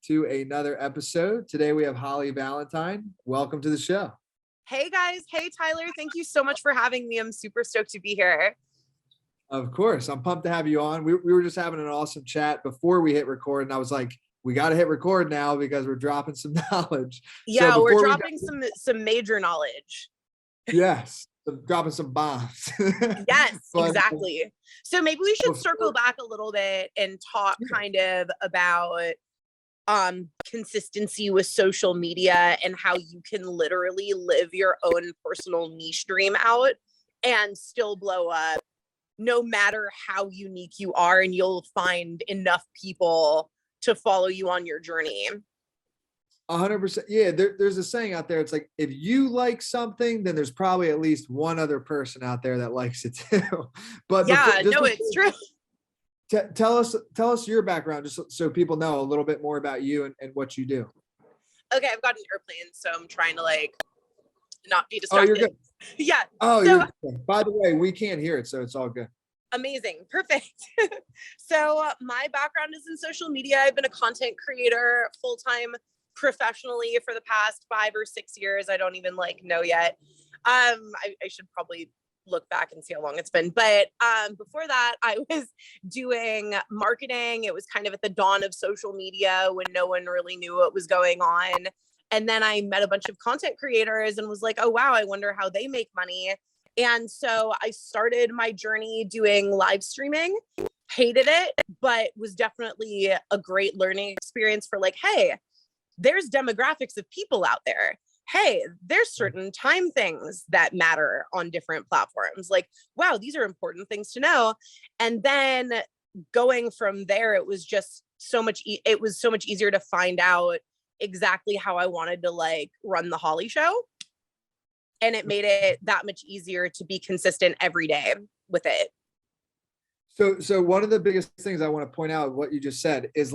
to another episode. Today we have Holly Valentine. Welcome to the show. Hey guys. Hey Tyler. Thank you so much for having me. I'm super stoked to be here. Of course. I'm pumped to have you on. We were just having an awesome chat before we hit record, and I was like, we got to hit record now because we're dropping some knowledge. Yeah, so we're dropping some major knowledge. Yes, dropping some bombs. Yes, But, exactly. So maybe we should before- circle back a little bit and talk kind of about consistency with social media and how you can literally live your own personal niche dream out and still blow up no matter how unique you are, and you'll find enough people to follow you on your journey. 100%. Yeah, there's a saying out there. It's like, if you like something, then there's probably at least one other person out there that likes it too. But yeah, it's true. Tell us your background, just so people know a little bit more about you and what you do. Okay, I've got an airplane, so I'm trying to not be distracted. Oh, you're good. Yeah. Oh, so, you're good. By the way, we can't hear it, so it's all good. Amazing. Perfect. So my background is in social media. I've been a content creator full-time professionally for the past 5 or 6 years. I don't even know yet. I should probably look back and see how long it's been. But before that, I was doing marketing. It was kind of at the dawn of social media when no one really knew what was going on. And then I met a bunch of content creators and was like, oh, wow, I wonder how they make money. And so I started my journey doing live streaming, hated it, but was definitely a great learning experience for hey, there's demographics of people out there. Hey, there's certain time things that matter on different platforms. Wow, these are important things to know. And then going from there, it was just so much easier to find out exactly how I wanted to run the Holly show. And it made it that much easier to be consistent every day with it. So one of the biggest things I want to point out, what you just said, is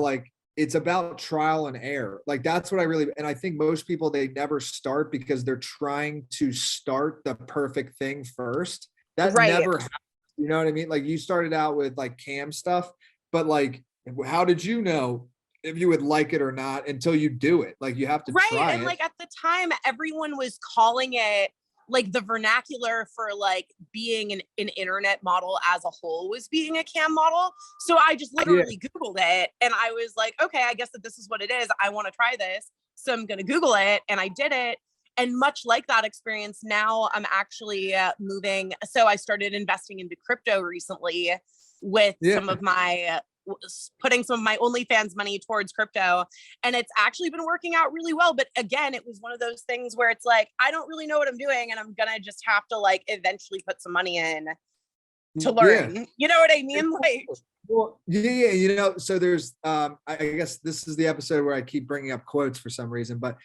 it's about trial and error. That's what and I think most people, they never start because they're trying to start the perfect thing first. That right. Never happens. You know what I mean? You started out with cam stuff, but how did you know if you would like it or not until you do it? You have to try and it. At the time, everyone was calling it the vernacular for being an internet model as a whole was being a cam model. So I just literally Googled it and I was like, okay, I guess that this is what it is. I want to try this. So I'm going to Google it, and I did it. And much like that experience, now I'm actually moving. So I started investing into crypto recently with putting some of my OnlyFans money towards crypto, and it's actually been working out really well. But again, it was one of those things where it's I don't really know what I'm doing, and I'm gonna just have to eventually put some money in to learn. Yeah. You know what I mean? Well, yeah. So there's I guess this is the episode where I keep bringing up quotes for some reason, but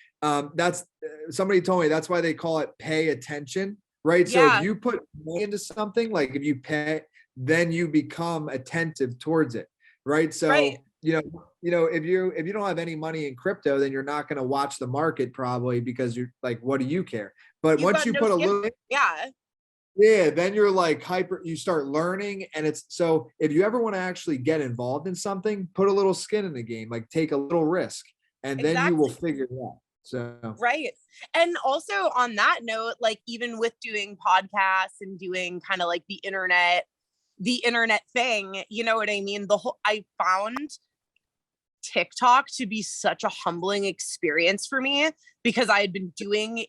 that's somebody told me that's why they call it pay attention, right? Yeah. So if you put money into something, if you pay, then you become attentive towards it. Right. So, right. If you don't have any money in crypto, then you're not going to watch the market probably because you're what do you care? But once you put a little, then you're hyper, you start learning. And it's so if you ever want to actually get involved in something, put a little skin in the game, take a little risk, and then you will figure it out. So, right. And also on that note, even with doing podcasts and doing kind of the internet thing, you know what I mean? I found TikTok to be such a humbling experience for me because I had been doing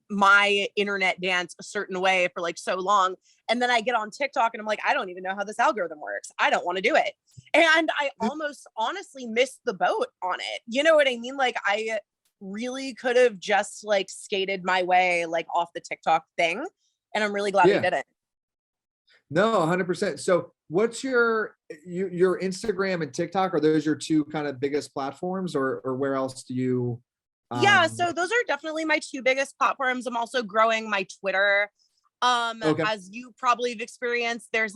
my internet dance a certain way for so long. And then I get on TikTok and I'm I don't even know how this algorithm works. I don't want to do it. And I almost honestly missed the boat on it. You know what I mean? I really could have just skated my way off the TikTok thing. And I'm really glad I didn't. No, 100%. So what's your Instagram and TikTok? Are those your two kind of biggest platforms, or where else do you? Yeah, so those are definitely my two biggest platforms. I'm also growing my Twitter. As you probably have experienced, there's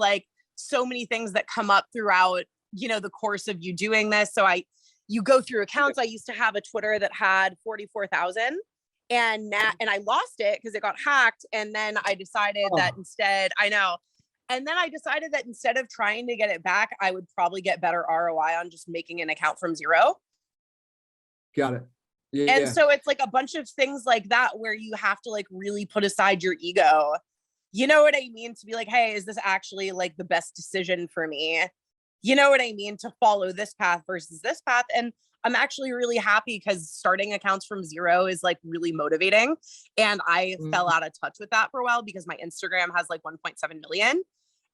so many things that come up throughout, the course of you doing this. So you go through accounts. I used to have a Twitter that had 44,000. And I lost it because it got hacked. And then I decided that instead, And then I decided that instead of trying to get it back, I would probably get better ROI on just making an account from zero. Got it. Yeah. And so it's like a bunch of things like that where you have to like really put aside your ego. You know what I mean? To be like, hey, is this actually like the best decision for me? You know what I mean? To follow this path versus this path. And I'm actually really happy because starting accounts from zero is like really motivating. And I fell out of touch with that for a while because my Instagram has like 1.7 million.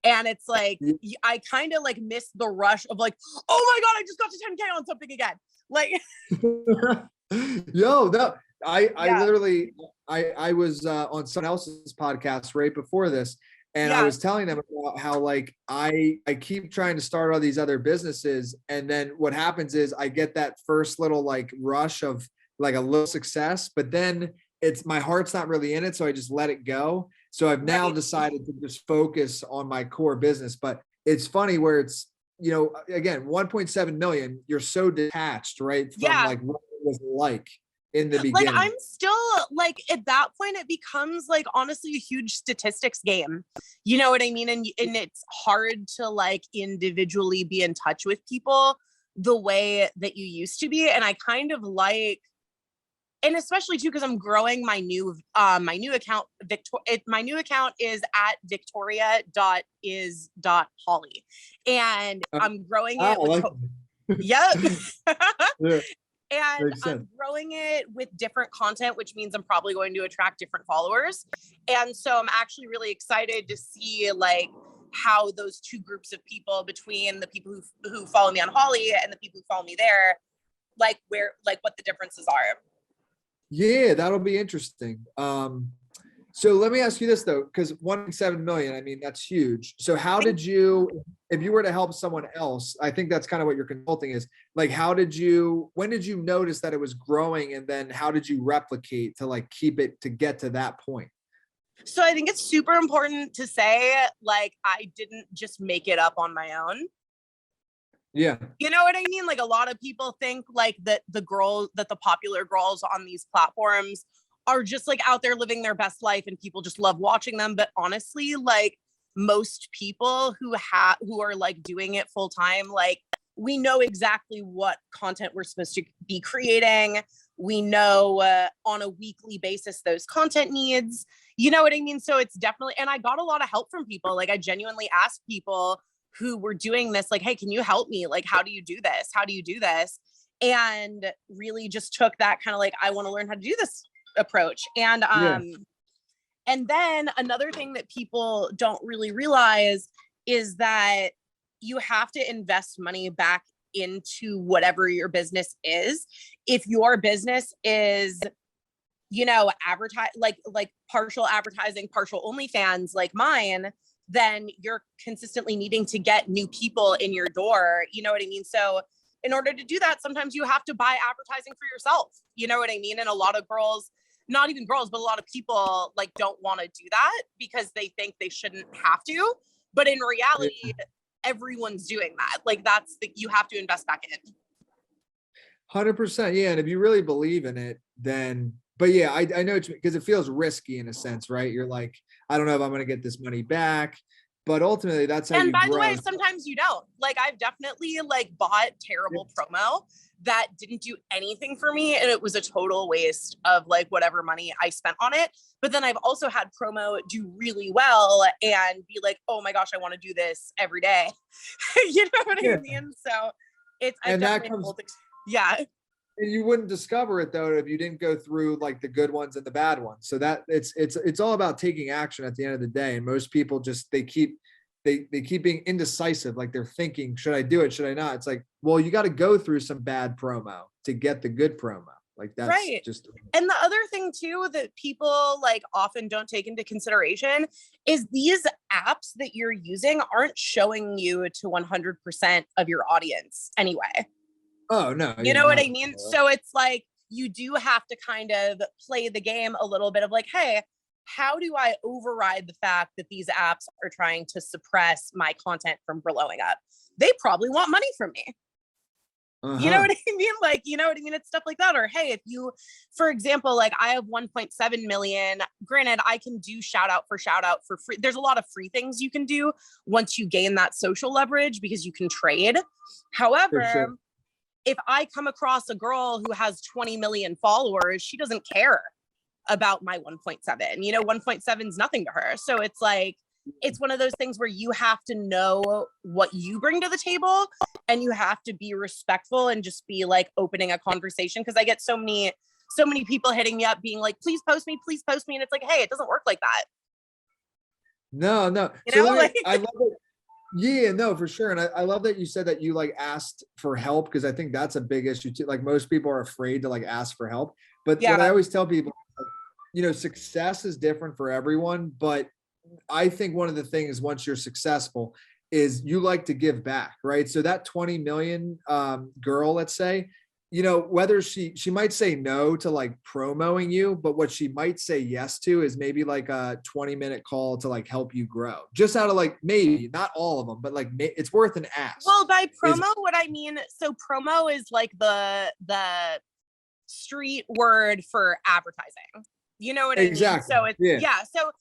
And it's like, I kind of like missed the rush of like, oh my God, I just got to 10K on something again. Like, yo, no, I literally, I was on someone else's podcast right before this. And I was telling them about how like I keep trying to start all these other businesses. And then what happens is I get that first little like rush of like a little success, but then it's my heart's not really in it. So I just let it go. So I've now decided to just focus on my core business. But it's funny where it's, you know, again, 1.7 million, you're so detached, right? From like what it was like in the beginning. Like I'm still like at that point it becomes like honestly a huge statistics game. You know what I mean? And it's hard to like individually be in touch with people the way that you used to be. And I kind of like, and especially too because I'm growing my new account. My new account is at victoria.is.holly, and I'm growing it with yeah. And I'm growing it with different content, which means I'm probably going to attract different followers. And so I'm actually really excited to see like how those two groups of people, between the people who follow me on Holly and the people who follow me there, like where, like what the differences are. Yeah, that'll be interesting. So let me ask you this though, because 1.7 million, I mean, that's huge. So how did you, if you were to help someone else, I think that's kind of what your consulting is. Like, when did you notice that it was growing? And then how did you replicate to like keep it to get to that point? So I think it's super important to say, like, I didn't just make it up on my own. Yeah. You know what I mean? Like a lot of people think like that the popular girls on these platforms are just like out there living their best life and people just love watching them. But honestly, like most people who are like doing it full time, like we know exactly what content we're supposed to be creating. We know on a weekly basis those content needs, you know what I mean? So it's definitely, and I got a lot of help from people. Like I genuinely asked people who were doing this, like, hey, can you help me? Like, how do you do this? How do you do this? And really just took that kind of like, I want to learn how to do this approach. And and then another thing that people don't really realize is that you have to invest money back into whatever your business is. If your business is, you know, like partial advertising, partial OnlyFans like mine, then you're consistently needing to get new people in your door. You know what I mean? So in order to do that, sometimes you have to buy advertising for yourself. You know what I mean? And a lot of girls, not even girls, but a lot of people like don't want to do that because they think they shouldn't have to. But in reality, everyone's doing that. Like you have to invest back in. 100%. Yeah. And if you really believe in it, then, but yeah, I know because it feels risky in a sense, right? You're like, I don't know if I'm going to get this money back, but ultimately that's how you grow. And by the way, sometimes you don't. Like I've definitely like bought terrible promo that didn't do anything for me. And it was a total waste of like whatever money I spent on it. But then I've also had promo do really well and be like, oh my gosh, I want to do this every day. You know what I mean? So it's, and that comes, and you wouldn't discover it though if you didn't go through like the good ones and the bad ones. So that it's all about taking action at the end of the day. And most people just they keep being indecisive. Like they're thinking, should I do it? Should I not? It's like, well, you got to go through some bad promo to get the good promo. Like that's right. Just. And the other thing too that people like often don't take into consideration is these apps that you're using aren't showing you to 100% of your audience anyway. Oh no. You know what I mean? So it's like, you do have to kind of play the game a little bit of like, hey, how do I override the fact that these apps are trying to suppress my content from blowing up? They probably want money from me. You know what I mean? Like, you know what I mean? It's stuff like that. Or, hey, if you, for example, like I have 1.7 million, granted, I can do shout out for free. There's a lot of free things you can do once you gain that social leverage because you can trade. However, if I come across a girl who has 20 million followers, she doesn't care about my 1.7. 1.7 is nothing to her. So it's like, it's one of those things where you have to know what you bring to the table, and you have to be respectful and just be like opening a conversation. Cause I get so many people hitting me up being like, please post me. And it's like, hey, it doesn't work like that. No. I love it. Yeah, no, for sure. And I love that you said that you like asked for help, because I think that's a big issue too. Like most people are afraid to like ask for help. But what I always tell people, success is different for everyone. But I think one of the things, once you're successful, is you like to give back, right? So that 20 million girl, let's say, whether she might say no to like promoting you, but what she might say yes to is maybe like a 20-minute call to like help you grow, just out of like, maybe not all of them, but like it's worth an ask. Well, by promo, what I mean, so promo is like the street word for advertising. You know what I mean? So it's, so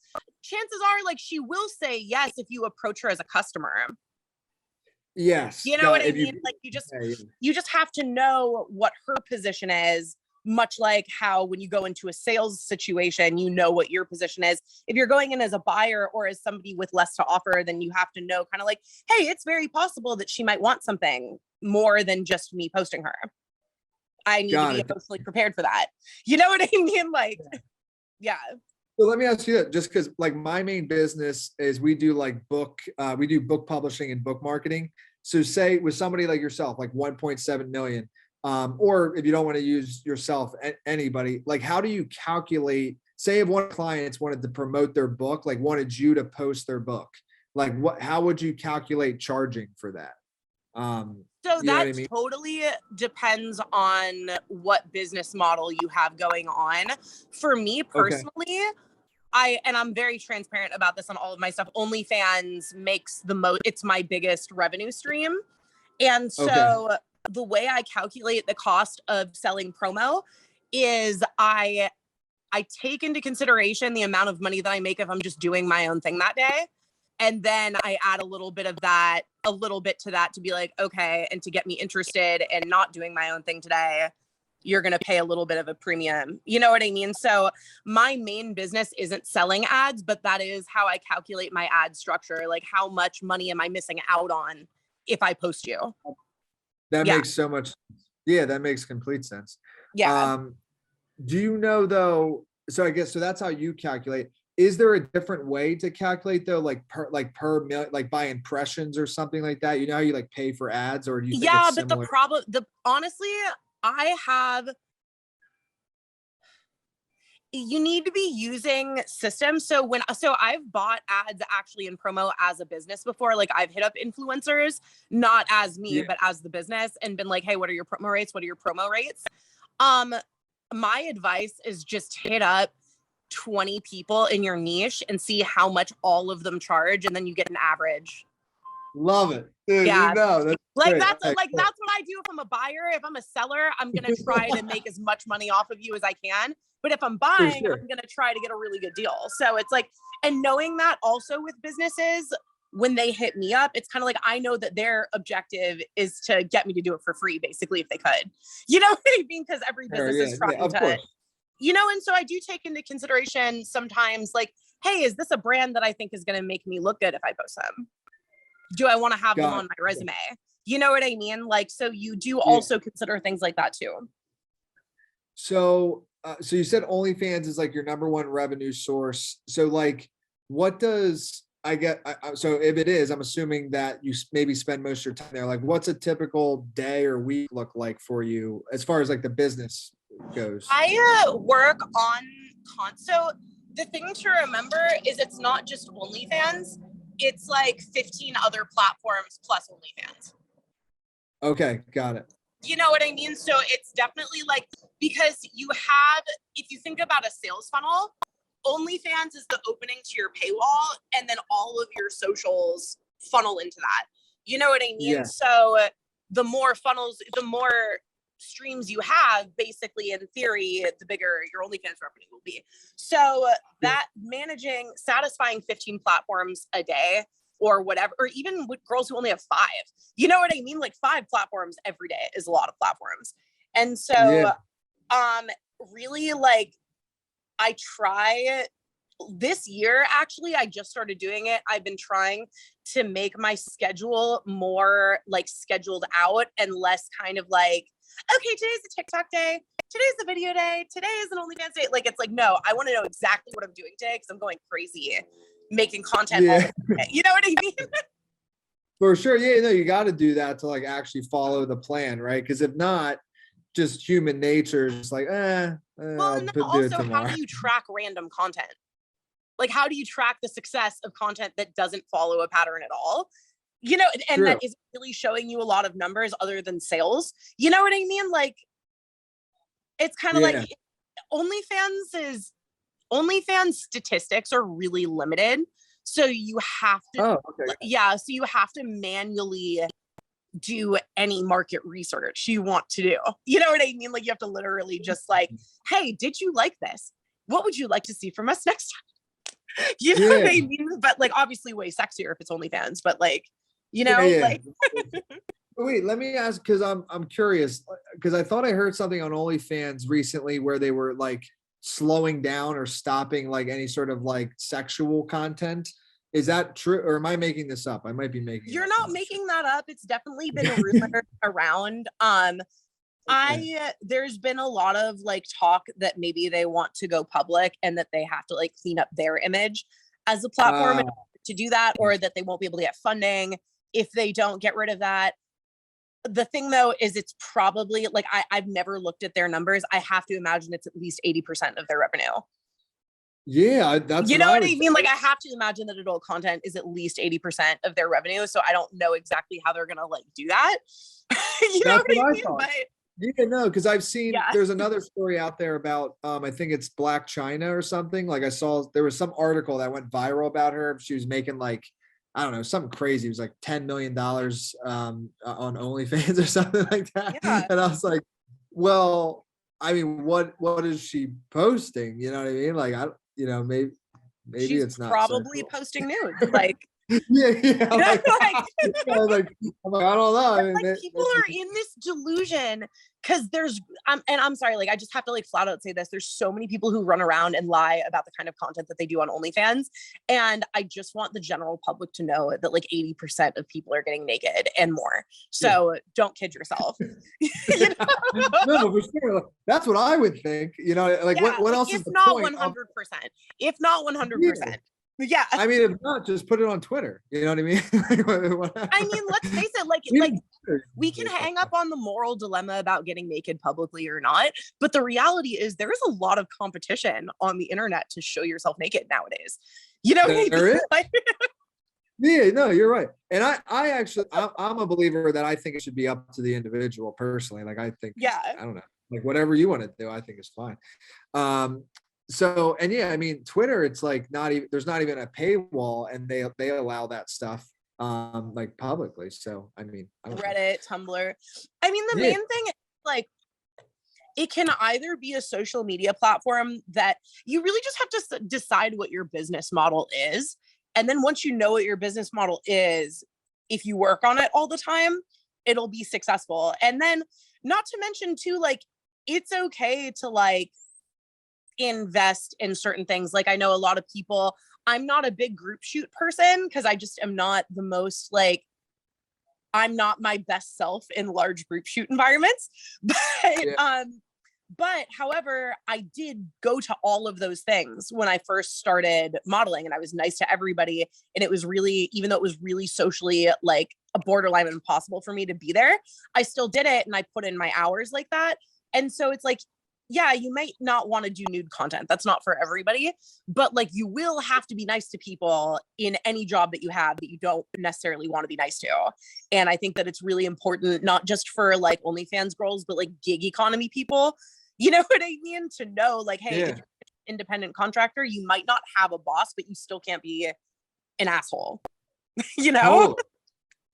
chances are like she will say yes if you approach her as a customer. Yes. You know what I mean? Like you just have to know what her position is, much like how when you go into a sales situation, you know what your position is. If you're going in as a buyer or as somebody with less to offer, then you have to know kind of like, hey, it's very possible that she might want something more than just me posting her. I need to be emotionally prepared for that. You know what I mean? Like, yeah. So let me ask you that, just because like my main business is we do book publishing and book marketing. So say with somebody like yourself, like 1.7 million, or if you don't want to use yourself, anybody, like how do you calculate, say if one of the clients wanted to promote their book, like wanted you to post their book, like how would you calculate charging for that? So that totally depends on what business model you have going on. For me personally, I'm very transparent about this on all of my stuff. OnlyFans makes the most, it's my biggest revenue stream. And so the way I calculate the cost of selling promo is I take into consideration the amount of money that I make if I'm just doing my own thing that day. And then I add a little bit to that to be like, okay, and to get me interested in not doing my own thing today, you're going to pay a little bit of a premium. You know what I mean? So my main business isn't selling ads, but that is how I calculate my ad structure. Like how much money am I missing out on if I post you? That makes so much sense. Yeah, that makes complete sense. Yeah. Do you know though, so I guess, so that's how you calculate. Is there a different way to calculate though, like per million, like by impressions or something like that? You know how you like pay for ads, or do you think it's similar? But honestly, you need to be using systems. So I've bought ads actually in promo as a business before. Like I've hit up influencers, not as me, but as the business, and been like, hey, what are your promo rates? What are your promo rates? My advice is just hit up 20 people in your niche and see how much all of them charge, and then you get an average. Love it. Dude, that's what I do if I'm a buyer. If I'm a seller, I'm gonna try to make as much money off of you as I can. But if I'm buying, I'm gonna try to get a really good deal. So it's like, and knowing that also with businesses, when they hit me up, it's kind of like, I know that their objective is to get me to do it for free, basically, if they could. You know what I mean? Because every business is trying to, and so I do take into consideration sometimes like, hey, is this a brand that I think is going to make me look good if I post them? Do I want to have them on my resume? You know what I mean? Like, so you do also consider things like that too. So you said OnlyFans is like your number one revenue source. So like, what does so if it is, I'm assuming that you maybe spend most of your time there. Like what's a typical day or week look like for you as far as like the business goes? I work on so the thing to remember is it's not just OnlyFans, it's like 15 other platforms plus OnlyFans. Okay, got it. You know what I mean? So it's definitely like, because if you think about a sales funnel, OnlyFans is the opening to your paywall, and then all of your socials funnel into that. You know what I mean? Yeah. So the more streams you have, basically, in theory, the bigger your OnlyFans revenue will be. So that satisfying 15 platforms a day or whatever, or even with girls who only have 5. You know what I mean? Like 5 platforms every day is a lot of platforms. And so really, like, I try this year, actually, I just started doing it. I've been trying to make my schedule more like scheduled out and less kind of like, okay, today's the TikTok day, today's the video day, today is an OnlyFans day. Like, it's like, no, I want to know exactly what I'm doing today because I'm going crazy making content all the day. You know what I mean? For sure. Yeah, no, you got to do that to like actually follow the plan, right? Because if not, just human nature is like, well, and then also, how do you track random content? Like, how do you track the success of content that doesn't follow a pattern at all? You know, and True. that is really showing you a lot of numbers other than sales. You know what I mean? Like, it's kind of like OnlyFans statistics are really limited. So you have to, so you have to manually do any market research you want to do. You know what I mean? Like, you have to literally just like, hey, did you like this? What would you like to see from us next time? You know what I mean? But like, obviously way sexier if it's OnlyFans, but like, you know, like. Wait, let me ask, because I'm curious, because I thought I heard something on OnlyFans recently where they were like slowing down or stopping like any sort of like sexual content. Is that true, or am I making this up? I might be making. You're not making that up. It's definitely been rumored around. There's been a lot of like talk that maybe they want to go public and that they have to like clean up their image as a platform to do that, or that they won't be able to get funding if they don't get rid of that. The thing though is it's probably like, I've never looked at their numbers. I have to imagine it's at least 80% of their revenue. Yeah, that's, you know what I mean? Like, I have to imagine that adult content is at least 80% of their revenue. So I don't know exactly how they're gonna like do that. You know what I mean? But yeah, no, because I've seen there's another story out there about I think it's Black China or something. Like, I saw there was some article that went viral about her. She was making like, I don't know, something crazy. It was like $10 million on OnlyFans or something like that. Yeah. And I was like, well, I mean, what is she posting? You know what I mean? Like, maybe she's it's not probably posting nudes. Like, yeah. Like, I don't know. I mean, like, people are in this delusion because there's, and I'm sorry, like, I just have to like flat out say this. There's so many people who run around and lie about the kind of content that they do on OnlyFans. And I just want the general public to know that like 80% of people are getting naked and more. So don't kid yourself. You know? No, for sure. That's what I would think. You know, like what else is the point? 100%. If not 100%. Yeah. I mean, if not, just put it on Twitter. You know what I mean? I mean, let's face it, like we can hang up on the moral dilemma about getting naked publicly or not, but the reality is there is a lot of competition on the internet to show yourself naked nowadays. You know, there is. Yeah, no, you're right. And I'm a believer that I think it should be up to the individual personally. Like, I think, I don't know, like whatever you want to do, I think is fine. So, and I mean, Twitter, it's like there's not even a paywall, and they allow that stuff like publicly. So, I mean, Reddit, Tumblr. I mean, the main thing is like, it can either be a social media platform that you really just have to decide what your business model is. And then once you know what your business model is, if you work on it all the time, it'll be successful. And then not to mention too, like, it's okay to like invest in certain things. Like, I know a lot of people, I'm not a big group shoot person because I just am not the most like, I'm not my best self in large group shoot environments. But however, I did go to all of those things when I first started modeling, and I was nice to everybody. And it was really, even though it was really socially like a borderline impossible for me to be there, I still did it, and I put in my hours like that. And so it's like, yeah, you might not want to do nude content. That's not for everybody, but like, you will have to be nice to people in any job that you have that you don't necessarily want to be nice to. And I think that it's really important, not just for like OnlyFans girls, but like gig economy people, you know what I mean? To know like, hey, if you're an independent contractor, you might not have a boss, but you still can't be an asshole, you know?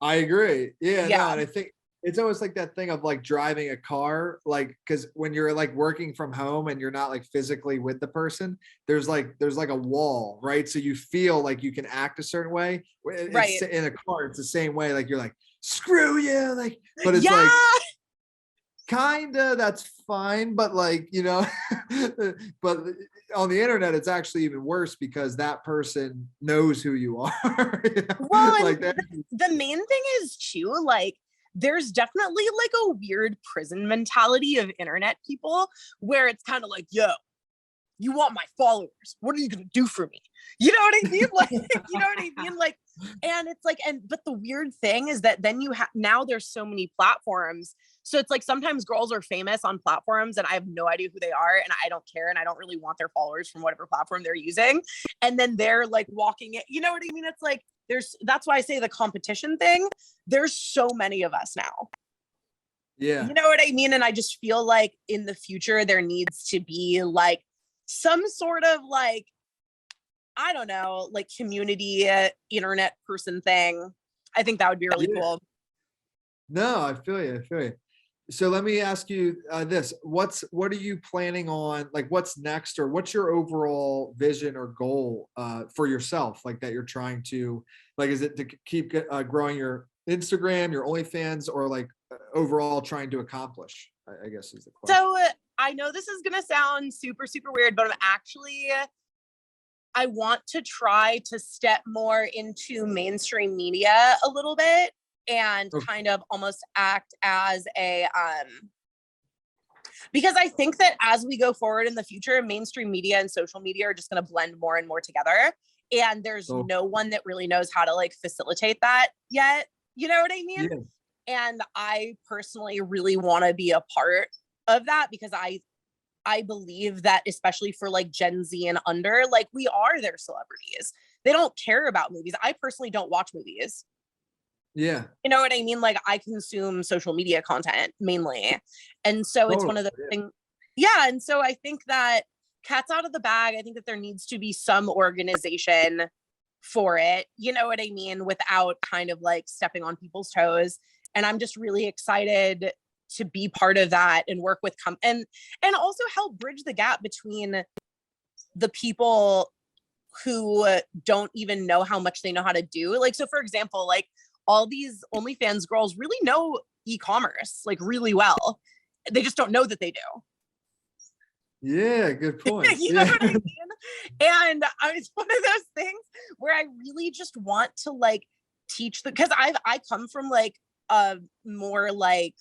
I agree. Yeah. No, and I think it's almost like that thing of like driving a car, like, because when you're like working from home and you're not like physically with the person, there's like a wall, right? So you feel like you can act a certain way. It's Right. in a car, it's the same way. Like you're like, screw you, like, but it's Yeah. like kinda, that's fine, but like, but on the internet, it's actually even worse because that person knows who you are. Well, Like and that. the main thing is too, like, there's definitely like a weird prison mentality of internet people where it's kind of like, yo, you want my followers? What are you gonna do for me? You know what I mean? Like, you know what I mean? Like, and it's like, but the weird thing is that then you have now there's so many platforms. So it's like sometimes girls are famous on platforms and I have no idea who they are and I don't care and I don't really want their followers from whatever platform they're using. And then they're like walking it, you know what I mean? It's like that's why I say the competition thing. There's so many of us now. Yeah. You know what I mean? And I just feel like in the future there needs to be like some sort of like, I don't know, like community internet person thing. I think that would be really cool. No, I feel you. So let me ask you this: what are you planning on? Like, what's next, or what's your overall vision or goal for yourself? Like that you're trying to, like, is it to keep growing your Instagram, your OnlyFans, or like overall trying to accomplish? I guess is the question. So I know this is gonna sound super, super weird, but I want to try to step more into mainstream media a little bit and kind of almost act as a because I think that as we go forward in the future, mainstream media and social media are just going to blend more and more together. And there's no one that really knows how to like facilitate that yet. You know what I mean? Yeah. And I personally really want to be a part of that because I believe that especially for like Gen Z and under, like we are their celebrities. They don't care about movies. I personally don't watch movies. Yeah. You know what I mean? Like I consume social media content mainly. And so it's one of the things. Yeah. And so I think that cat's out of the bag. I think that there needs to be some organization for it. You know what I mean? Without kind of like stepping on people's toes. And I'm just really excited to be part of that and work with and also help bridge the gap between the people who don't even know how much they know how to do. Like, so for example, like all these OnlyFans girls really know e-commerce like really well. They just don't know that they do. Yeah, good point. You know what I mean? And it's one of those things where I really just want to like teach because I come from like a more like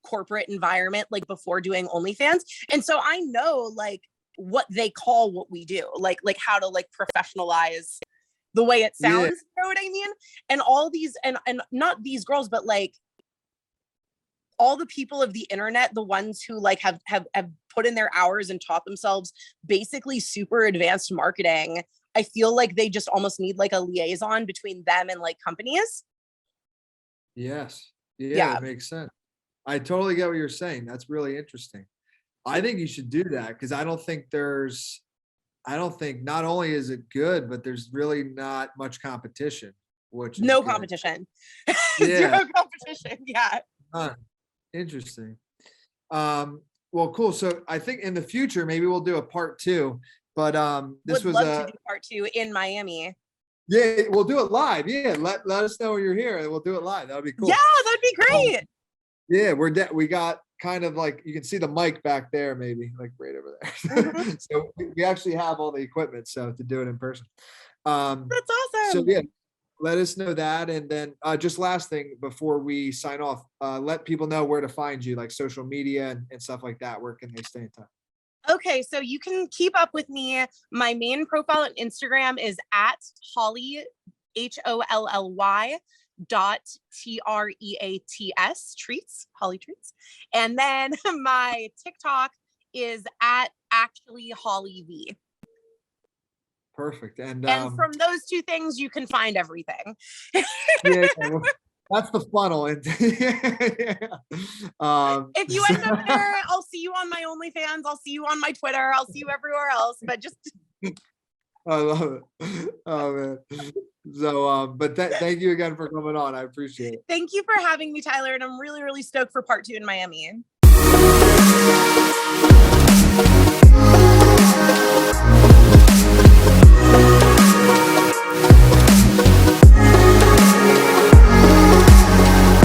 corporate environment like before doing OnlyFans. And so I know like what they call what we do, like how to like professionalize the way it sounds, you know what I mean? And all these and not these girls, but like all the people of the internet, the ones who like have put in their hours and taught themselves basically super advanced marketing. I feel like they just almost need like a liaison between them and like companies. Yes. Yeah, that makes sense. I totally get what you're saying. That's really interesting. I think you should do that because I don't think not only is it good, but there's really not much competition, which is no good. Competition. Zero competition. Yeah. Interesting. Well, cool. So I think in the future, maybe we'll do a part 2, but this would was love to do part 2 in Miami. Yeah, we'll do it live. Yeah, let us know when you're here and we'll do it live. That would be cool. Yeah, that'd be great. Yeah, we got kind of like, you can see the mic back there, maybe like right over there. Mm-hmm. So we actually have all the equipment, so to do it in person. That's awesome. So yeah, let us know that. And then just last thing before we sign off, let people know where to find you, like social media and stuff like that. Where can they stay in touch? Okay, so you can keep up with me. My main profile on Instagram is at Holly, HOLLY .TREATS, treats, Holly Treats. And then my TikTok is at actually Holly V. Perfect. And from those two things, you can find everything. Yeah, well, that's the funnel. If you end up there, I'll see you on my OnlyFans. I'll see you on my Twitter. I'll see you everywhere else. But just I love it. Oh man. So, but thank you again for coming on. I appreciate it. Thank you for having me, Tyler. And I'm really, really stoked for part 2 in Miami.